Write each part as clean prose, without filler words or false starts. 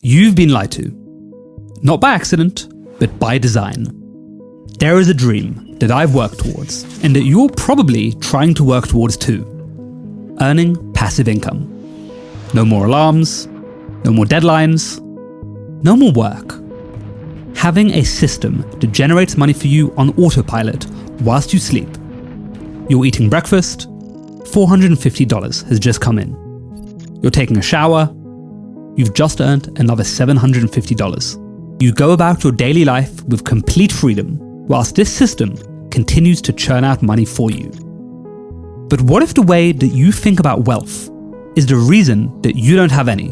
You've been lied to. Not by accident, but by design. There is a dream that I've worked towards, and that you're probably trying to work towards too. Earning passive income. No more alarms, no more deadlines, no more work. Having a system that generates money for you on autopilot whilst you sleep. You're eating breakfast, $450 has just come in. You're taking a shower, you've just earned another $750. You go about your daily life with complete freedom, whilst this system continues to churn out money for you. But what if the way that you think about wealth is the reason that you don't have any?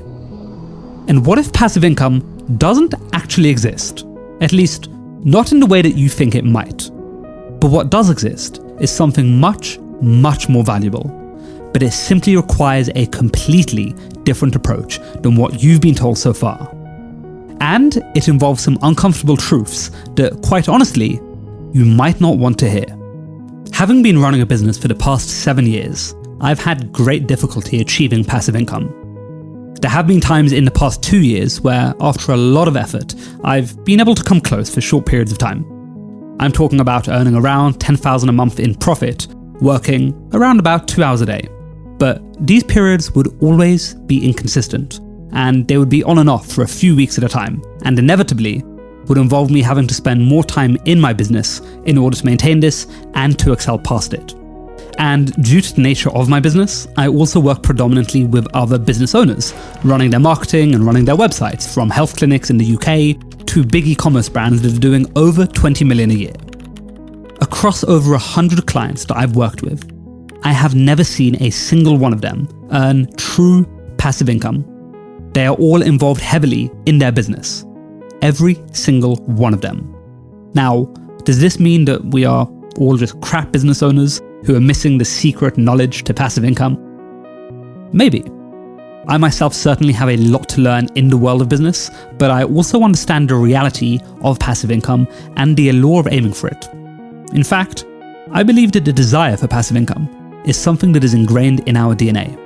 And what if passive income doesn't actually exist? At least, not in the way that you think it might. But what does exist is something much, much more valuable. But it simply requires a completely different approach than what you've been told so far. And it involves some uncomfortable truths that, quite honestly, you might not want to hear. Having been running a business for the past 7 years, I've had great difficulty achieving passive income. There have been times in the past 2 years where, after a lot of effort, I've been able to come close for short periods of time. I'm talking about earning around $10,000 a month in profit, working around about 2 hours a day. But these periods would always be inconsistent, and they would be on and off for a few weeks at a time, and inevitably would involve me having to spend more time in my business in order to maintain this and to excel past it. And due to the nature of my business, I also work predominantly with other business owners, running their marketing and running their websites, from health clinics in the UK to big e-commerce brands that are doing over 20 million a year. Across over 100 clients that I've worked with, I have never seen a single one of them earn true passive income. They are all involved heavily in their business. Every single one of them. Now, does this mean that we are all just crap business owners who are missing the secret knowledge to passive income? Maybe. I myself certainly have a lot to learn in the world of business, but I also understand the reality of passive income and the allure of aiming for it. In fact, I believe that the desire for passive income is something that is ingrained in our DNA.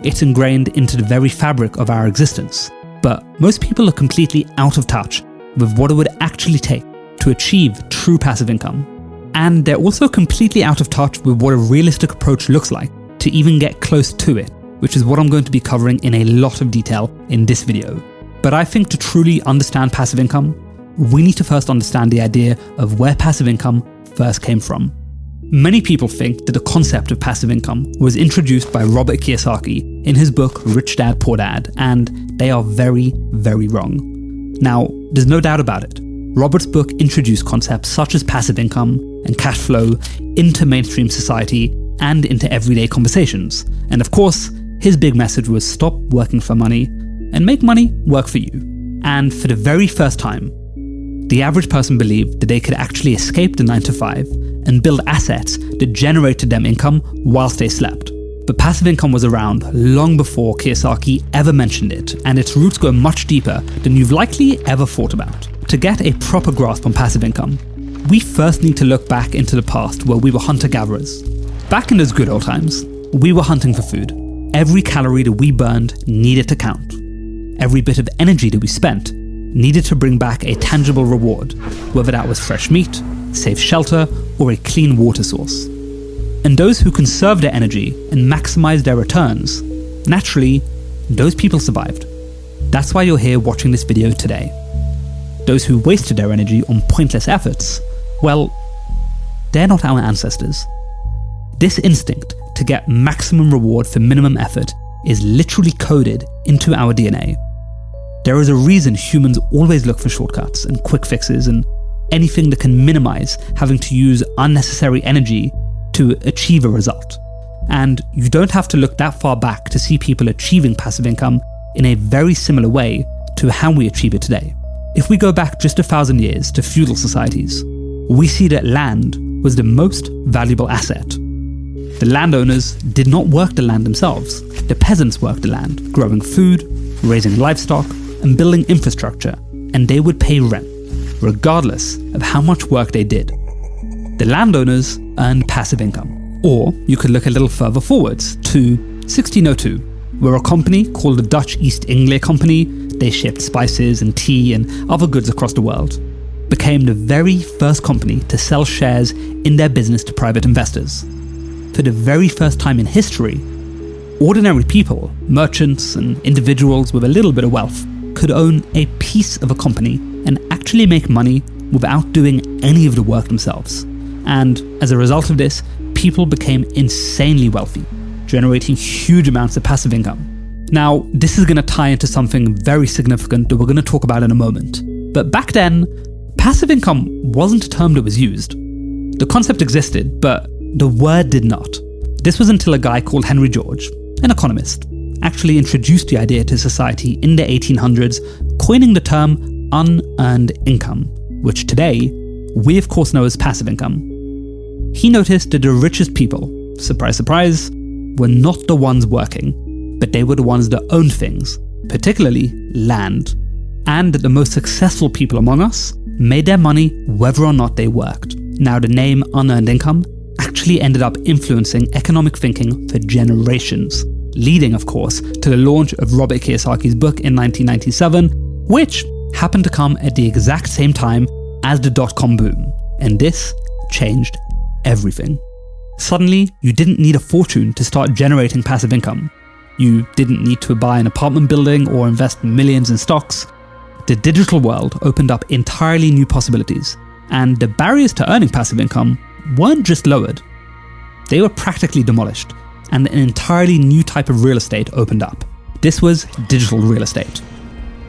It's ingrained into the very fabric of our existence, but most people are completely out of touch with what it would actually take to achieve true passive income. And they're also completely out of touch with what a realistic approach looks like to even get close to it, which is what I'm going to be covering in a lot of detail in this video. But I think to truly understand passive income, we need to first understand the idea of where passive income first came from. Many people think that the concept of passive income was introduced by Robert Kiyosaki in his book Rich Dad Poor Dad, and they are very, very wrong. Now, there's no doubt about it. Robert's book introduced concepts such as passive income and cash flow into mainstream society and into everyday conversations. And of course, his big message was stop working for money and make money work for you. And for the very first time, the average person believed that they could actually escape the 9-to-5 and build assets that generated them income whilst they slept. But passive income was around long before Kiyosaki ever mentioned it, and its roots go much deeper than you've likely ever thought about. To get a proper grasp on passive income, we first need to look back into the past where we were hunter-gatherers. Back in those good old times, we were hunting for food. Every calorie that we burned needed to count. Every bit of energy that we spent needed to bring back a tangible reward, whether that was fresh meat, safe shelter, or a clean water source. And those who conserved their energy and maximized their returns, naturally, those people survived. That's why you're here watching this video today. Those who wasted their energy on pointless efforts, well, they're not our ancestors. This instinct to get maximum reward for minimum effort is literally coded into our DNA. There is a reason humans always look for shortcuts and quick fixes and anything that can minimize having to use unnecessary energy to achieve a result. And you don't have to look that far back to see people achieving passive income in a very similar way to how we achieve it today. If we go back just 1,000 years to feudal societies, we see that land was the most valuable asset. The landowners did not work the land themselves. The peasants worked the land, growing food, raising livestock, and building infrastructure, and they would pay rent, regardless of how much work they did. The landowners earned passive income. Or you could look a little further forwards to 1602, where a company called the Dutch East India Company, they shipped spices and tea and other goods across the world, became the very first company to sell shares in their business to private investors. For the very first time in history, ordinary people, merchants and individuals with a little bit of wealth, could own a piece of a company and actually make money without doing any of the work themselves. And as a result of this, people became insanely wealthy, generating huge amounts of passive income. Now, this is going to tie into something very significant that we're going to talk about in a moment. But back then, passive income wasn't a term that was used. The concept existed, but the word did not. This was until a guy called Henry George, an economist, actually introduced the idea to society in the 1800s, coining the term unearned income, which today we of course know as passive income. He noticed that the richest people, surprise surprise, were not the ones working, but they were the ones that owned things, particularly land, and that the most successful people among us made their money whether or not they worked. Now, the name unearned income actually ended up influencing economic thinking for generations, leading, of course, to the launch of Robert Kiyosaki's book in 1997, which happened to come at the exact same time as the dot-com boom, and this changed everything. Suddenly, you didn't need a fortune to start generating passive income. You didn't need to buy an apartment building or invest millions in stocks. The digital world opened up entirely new possibilities, and the barriers to earning passive income weren't just lowered, they were practically demolished, and an entirely new type of real estate opened up. This was digital real estate.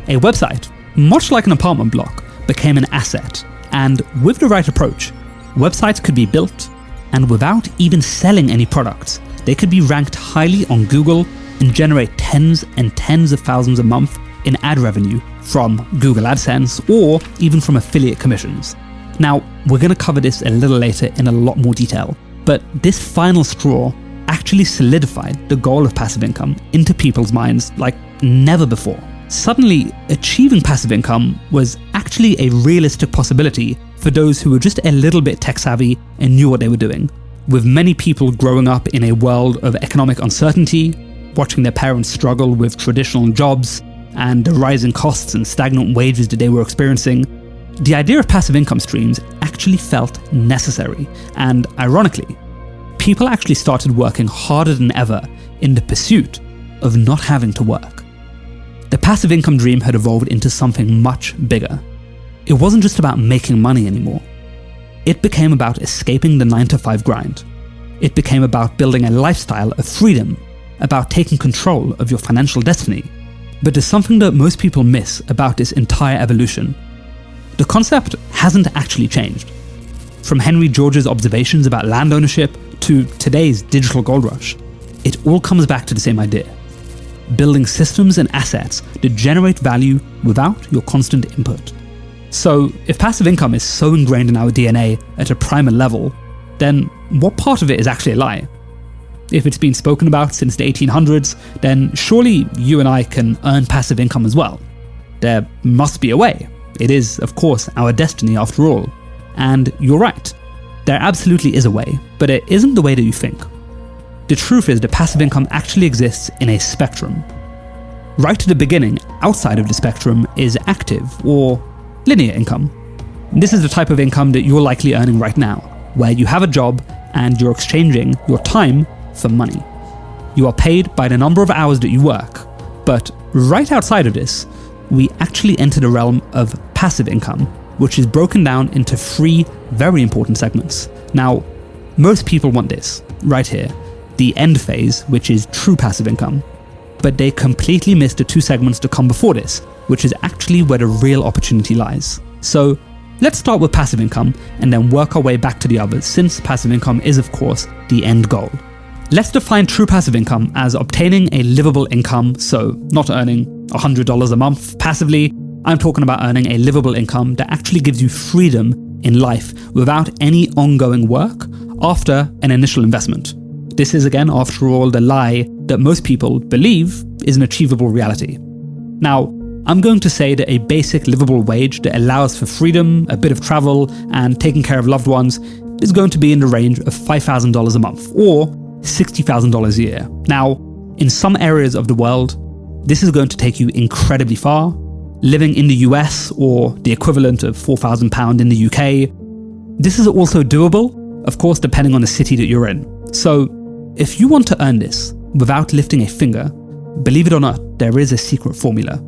A website, much like an apartment block, became an asset, and with the right approach, websites could be built, and without even selling any products, they could be ranked highly on Google and generate tens and tens of thousands a month in ad revenue from Google AdSense or even from affiliate commissions. Now, we're going to cover this a little later in a lot more detail, but this final straw actually solidified the goal of passive income into people's minds like never before. Suddenly, achieving passive income was actually a realistic possibility for those who were just a little bit tech savvy and knew what they were doing. With many people growing up in a world of economic uncertainty, watching their parents struggle with traditional jobs, and the rising costs and stagnant wages that they were experiencing, the idea of passive income streams actually felt necessary, and ironically, people actually started working harder than ever in the pursuit of not having to work. The passive income dream had evolved into something much bigger. It wasn't just about making money anymore. It became about escaping the 9-to-5 grind. It became about building a lifestyle of freedom, about taking control of your financial destiny. But there's something that most people miss about this entire evolution. The concept hasn't actually changed. From Henry George's observations about land ownership to today's digital gold rush, it all comes back to the same idea: building systems and assets that generate value without your constant input. So, if passive income is so ingrained in our DNA at a primal level, then what part of it is actually a lie? If it's been spoken about since the 1800s, then surely you and I can earn passive income as well. There must be a way. It is, of course, our destiny after all. And you're right, there absolutely is a way, but it isn't the way that you think. The truth is that passive income actually exists in a spectrum. Right at the beginning, outside of the spectrum, is active or linear income. This is the type of income that you're likely earning right now, where you have a job and you're exchanging your time for money. You are paid by the number of hours that you work, but right outside of this, we actually enter the realm of passive income, which is broken down into 3 very important segments. Now, most people want this, right here, the end phase, which is true passive income. But they completely miss the 2 segments that come before this, which is actually where the real opportunity lies. So let's start with passive income and then work our way back to the others, since passive income is, of course, the end goal. Let's define true passive income as obtaining a livable income, so not earning $100 a month passively. I'm talking about earning a livable income that actually gives you freedom in life without any ongoing work after an initial investment. This is, again, after all, the lie that most people believe is an achievable reality. Now, I'm going to say that a basic livable wage that allows for freedom, a bit of travel, and taking care of loved ones is going to be in the range of $5,000 a month, or $60,000 a year. Now, in some areas of the world, this is going to take you incredibly far, living in the US or the equivalent of £4,000 in the UK. This is also doable, of course, depending on the city that you're in. So if you want to earn this without lifting a finger, believe it or not, there is a secret formula.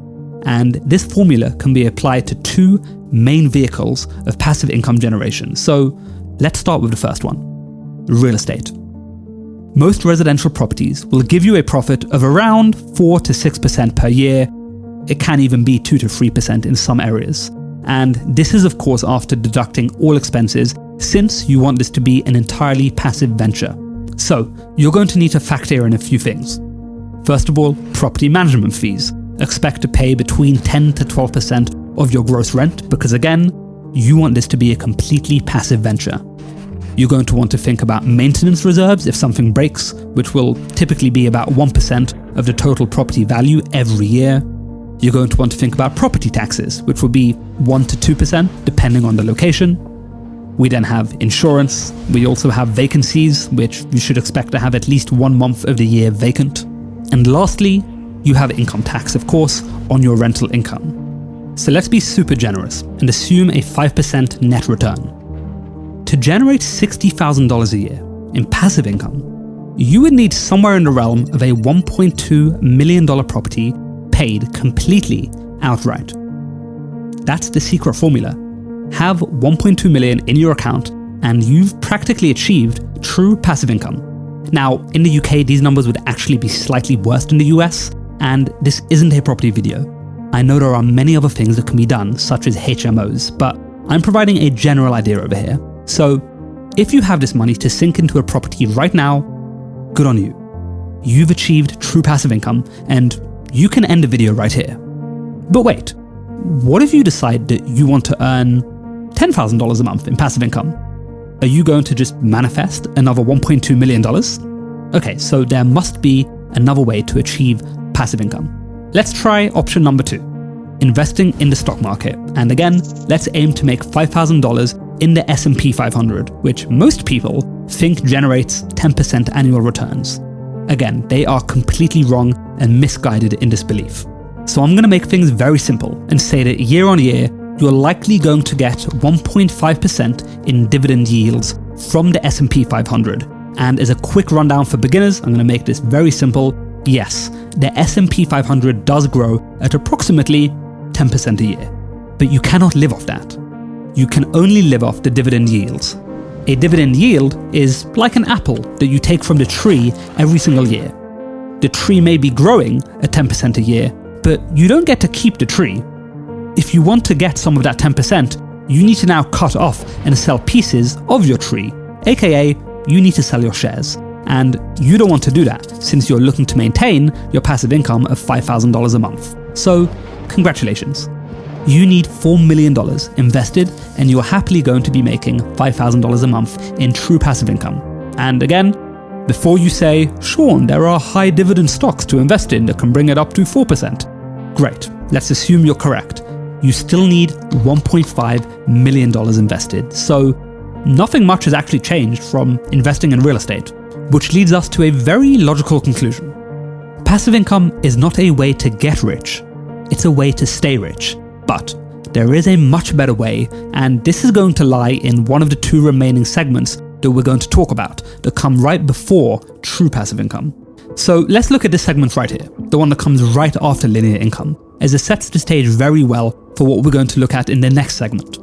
And this formula can be applied to two main vehicles of passive income generation. So let's start with the first one, real estate. Most residential properties will give you a profit of around 4 to 6% per year. It can even be 2 to 3% in some areas. And this is of course after deducting all expenses, since you want this to be an entirely passive venture. So you're going to need to factor in a few things. First of all, property management fees. Expect to pay between 10 to 12% of your gross rent because again, you want this to be a completely passive venture. You're going to want to think about maintenance reserves if something breaks, which will typically be about 1% of the total property value every year. You're going to want to think about property taxes, which will be 1 to 2% depending on the location. We then have insurance. We also have vacancies, which you should expect to have at least 1 month of the year vacant. And lastly, you have income tax, of course, on your rental income. So let's be super generous and assume a 5% net return. To generate $60,000 a year in passive income, you would need somewhere in the realm of a $1.2 million property paid completely outright. That's the secret formula. Have 1.2 million in your account and you've practically achieved true passive income. Now, in the UK, these numbers would actually be slightly worse than the US, and this isn't a property video. I know there are many other things that can be done, such as HMOs, but I'm providing a general idea over here. So, if you have this money to sink into a property right now, good on you. You've achieved true passive income, and you can end the video right here. But wait, what if you decide that you want to earn $10,000 a month in passive income? Are you going to just manifest another $1.2 million? Okay, so there must be another way to achieve passive income. Let's try option number 2, investing in the stock market. And again, let's aim to make $5,000 in the S&P 500, which most people think generates 10% annual returns. Again, they are completely wrong and misguided in this belief. So I'm going to make things very simple and say that year on year, you're likely going to get 1.5% in dividend yields from the S&P 500. And as a quick rundown for beginners, I'm going to make this very simple. Yes, the S&P 500 does grow at approximately 10% a year, but you cannot live off that. You can only live off the dividend yields. A dividend yield is like an apple that you take from the tree every single year. The tree may be growing at 10% a year, but you don't get to keep the tree. If you want to get some of that 10%, you need to now cut off and sell pieces of your tree, aka you need to sell your shares. And you don't want to do that since you're looking to maintain your passive income of $5,000 a month. So, congratulations. You need $4 million invested and you're happily going to be making $5,000 a month in true passive income. And again, before you say, Sean, there are high dividend stocks to invest in that can bring it up to 4%. Great, let's assume you're correct. You still need $1.5 million invested. So nothing much has actually changed from investing in real estate, which leads us to a very logical conclusion. Passive income is not a way to get rich, it's a way to stay rich. But there is a much better way, and this is going to lie in one of the 2 remaining segments that we're going to talk about that come right before true passive income. So let's look at this segment right here, the one that comes right after linear income, as it sets the stage very well for what we're going to look at in the next segment.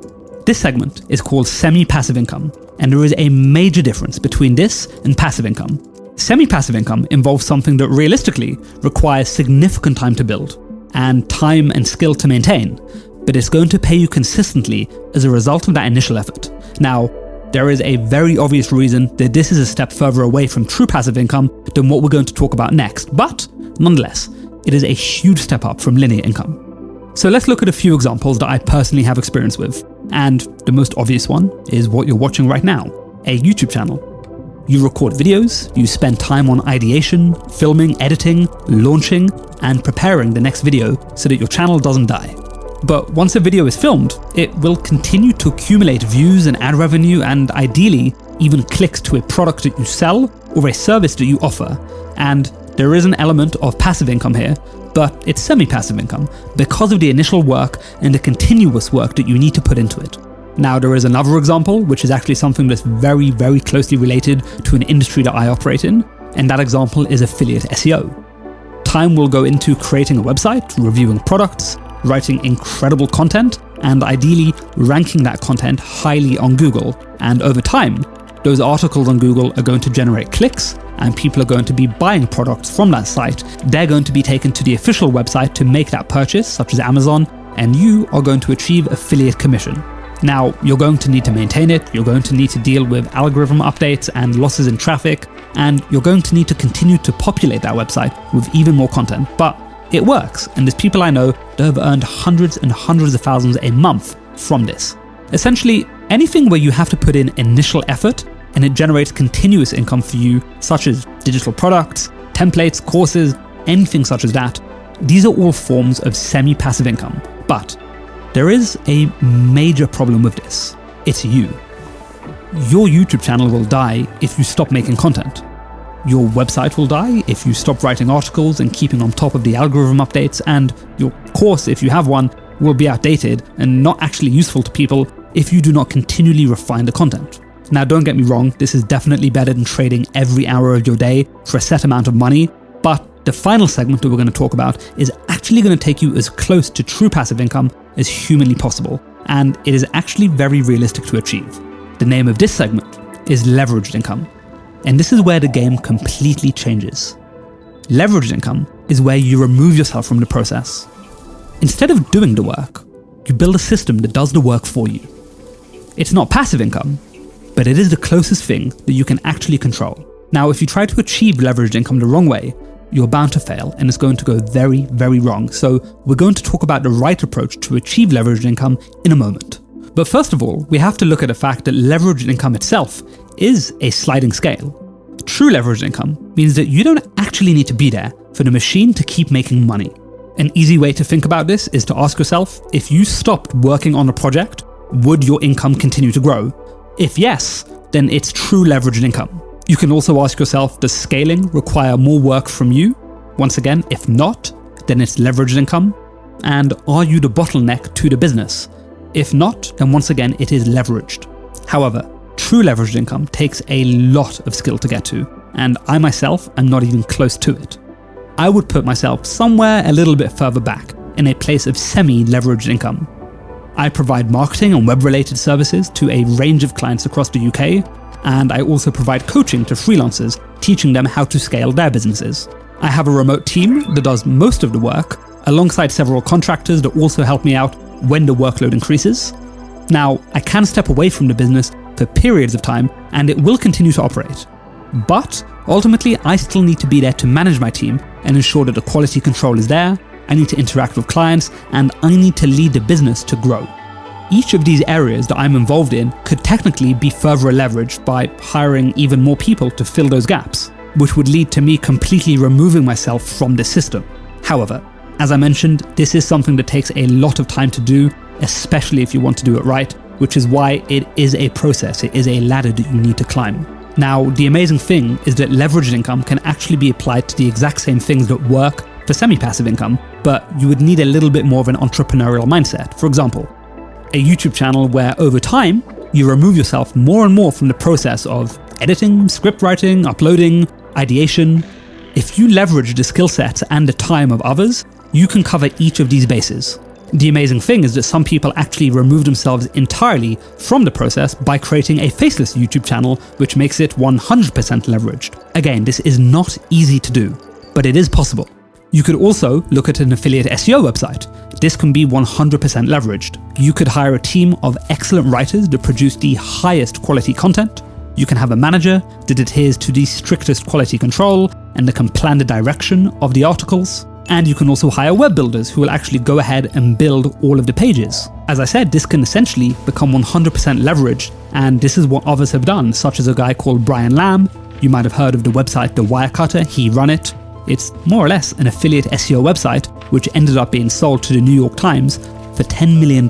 This segment is called semi-passive income, and there is a major difference between this and passive income. Semi-passive income involves something that realistically requires significant time to build, and time and skill to maintain, but it's going to pay you consistently as a result of that initial effort. Now, there is a very obvious reason that this is a step further away from true passive income than what we're going to talk about next, but nonetheless, it is a huge step up from linear income. So let's look at a few examples that I personally have experience with, and the most obvious one is what you're watching right now, a YouTube channel. You record videos, you spend time on ideation, filming, editing, launching, and preparing the next video so that your channel doesn't die. But once a video is filmed, it will continue to accumulate views and ad revenue and ideally even clicks to a product that you sell or a service that you offer. And there is an element of passive income here, but it's semi-passive income because of the initial work and the continuous work that you need to put into it. Now, there is another example, which is actually something that's very, very closely related to an industry that I operate in, and that example is affiliate SEO. Time will go into creating a website, reviewing products, writing incredible content, and ideally ranking that content highly on Google. And over time, those articles on Google are going to generate clicks, and people are going to be buying products from that site. They're going to be taken to the official website to make that purchase, such as Amazon, and you are going to achieve affiliate commission. Now, you're going to need to maintain it, you're going to need to deal with algorithm updates and losses in traffic, and you're going to need to continue to populate that website with even more content. But it works, and there's people I know that have earned hundreds and hundreds of thousands a month from this. Essentially, anything where you have to put in initial effort and it generates continuous income for you, such as digital products, templates, courses, anything such as that, these are all forms of semi-passive income. But there is a major problem with this. It's you. Your YouTube channel will die if you stop making content. Your website will die if you stop writing articles and keeping on top of the algorithm updates, and your course, if you have one, will be outdated and not actually useful to people if you do not continually refine the content. Now, don't get me wrong, this is definitely better than trading every hour of your day for a set amount of money, but the final segment that we're going to talk about is actually going to take you as close to true passive income as humanly possible, and it is actually very realistic to achieve. The name of this segment is leveraged income, and this is where the game completely changes. Leveraged income is where you remove yourself from the process. Instead of doing the work, you build a system that does the work for you. It's not passive income, but it is the closest thing that you can actually control. Now, if you try to achieve leveraged income the wrong way, you're bound to fail, and it's going to go very, very wrong. So we're going to talk about the right approach to achieve leveraged income in a moment. But first of all, we have to look at the fact that leveraged income itself is a sliding scale. True leveraged income means that you don't actually need to be there for the machine to keep making money. An easy way to think about this is to ask yourself, if you stopped working on a project, would your income continue to grow? If yes, then it's true leveraged income. You can also ask yourself, does scaling require more work from you? Once again, if not, then it's leveraged income. And are you the bottleneck to the business? If not, then once again, it is leveraged. However, true leveraged income takes a lot of skill to get to, and I myself am not even close to it. I would put myself somewhere a little bit further back, in a place of semi-leveraged income. I provide marketing and web-related services to a range of clients across the UK, and I also provide coaching to freelancers, teaching them how to scale their businesses. I have a remote team that does most of the work, alongside several contractors that also help me out when the workload increases. Now, I can step away from the business for periods of time, and it will continue to operate. But ultimately, I still need to be there to manage my team and ensure that the quality control is there. I need to interact with clients, and I need to lead the business to grow. Each of these areas that I'm involved in could technically be further leveraged by hiring even more people to fill those gaps, which would lead to me completely removing myself from the system. However, as I mentioned, this is something that takes a lot of time to do, especially if you want to do it right, which is why it is a process, it is a ladder that you need to climb. Now, the amazing thing is that leveraged income can actually be applied to the exact same things that work for semi-passive income, but you would need a little bit more of an entrepreneurial mindset. For example, a YouTube channel where over time, you remove yourself more and more from the process of editing, script writing, uploading, ideation. If you leverage the skill sets and the time of others, you can cover each of these bases. The amazing thing is that some people actually remove themselves entirely from the process by creating a faceless YouTube channel, which makes it 100% leveraged. Again, this is not easy to do, but it is possible. You could also look at an affiliate SEO website. This can be 100% leveraged. You could hire a team of excellent writers that produce the highest quality content. You can have a manager that adheres to the strictest quality control and that can plan the direction of the articles. And you can also hire web builders who will actually go ahead and build all of the pages. As I said, this can essentially become 100% leveraged, and this is what others have done, such as a guy called Brian Lamb. You might have heard of the website The Wirecutter, he ran it. It's more or less an affiliate SEO website, which ended up being sold to the New York Times for $10 million.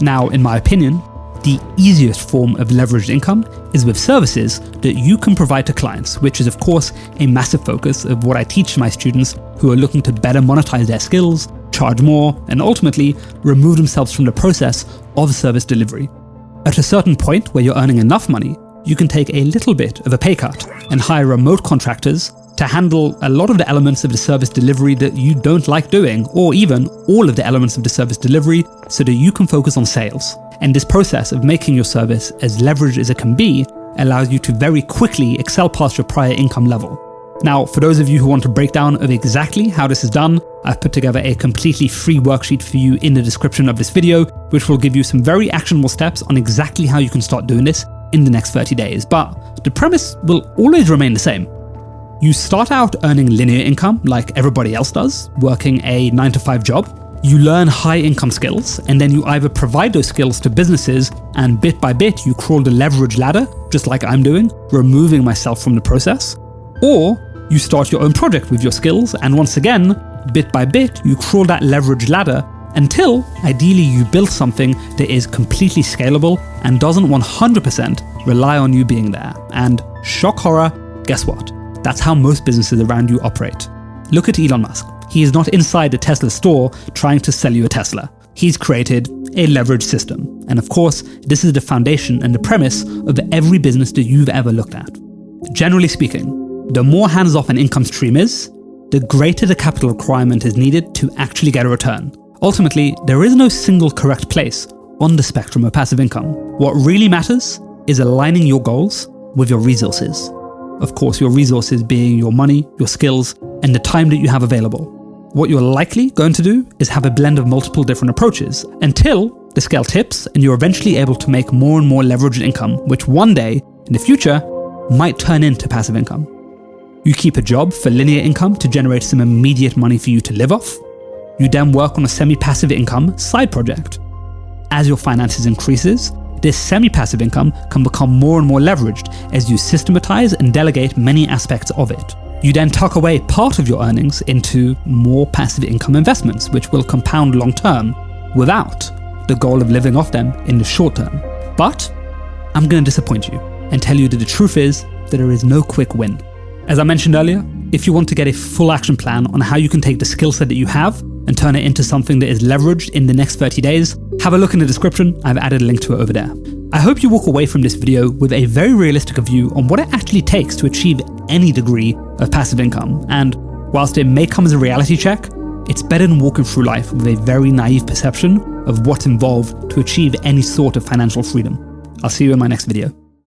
Now, in my opinion, the easiest form of leveraged income is with services that you can provide to clients, which is of course a massive focus of what I teach my students who are looking to better monetize their skills, charge more, and ultimately remove themselves from the process of service delivery. At a certain point where you're earning enough money, you can take a little bit of a pay cut and hire remote contractors to handle a lot of the elements of the service delivery that you don't like doing, or even all of the elements of the service delivery, so that you can focus on sales. And this process of making your service as leveraged as it can be allows you to very quickly excel past your prior income level. Now, for those of you who want a breakdown of exactly how this is done, I've put together a completely free worksheet for you in the description of this video, which will give you some very actionable steps on exactly how you can start doing this in the next 30 days. But the premise will always remain the same. You start out earning linear income like everybody else does, working a 9-to-5 job. You learn high income skills, and then you either provide those skills to businesses and bit by bit you crawl the leverage ladder, just like I'm doing, removing myself from the process. Or you start your own project with your skills, and once again, bit by bit, you crawl that leverage ladder until ideally you build something that is completely scalable and doesn't 100% rely on you being there. And shock horror, guess what? That's how most businesses around you operate. Look at Elon Musk. He is not inside the Tesla store trying to sell you a Tesla. He's created a leverage system. And of course, this is the foundation and the premise of every business that you've ever looked at. Generally speaking, the more hands-off an income stream is, the greater the capital requirement is needed to actually get a return. Ultimately, there is no single correct place on the spectrum of passive income. What really matters is aligning your goals with your resources. Of course, your resources being your money, your skills, and the time that you have available. What you're likely going to do is have a blend of multiple different approaches until the scale tips and you're eventually able to make more and more leveraged income, which one day in the future might turn into passive income. You keep a job for linear income to generate some immediate money for you to live off. You then work on a semi-passive income side project. As your finances increases, this semi-passive income can become more and more leveraged as you systematize and delegate many aspects of it. You then tuck away part of your earnings into more passive income investments, which will compound long term without the goal of living off them in the short term. But I'm going to disappoint you and tell you that the truth is that there is no quick win. As I mentioned earlier, if you want to get a full action plan on how you can take the skill set that you have and turn it into something that is leveraged in the next 30 days, have a look in the description. I've added a link to it over there. I hope you walk away from this video with a very realistic view on what it actually takes to achieve any degree of passive income. And whilst it may come as a reality check, it's better than walking through life with a very naive perception of what's involved to achieve any sort of financial freedom. I'll see you in my next video.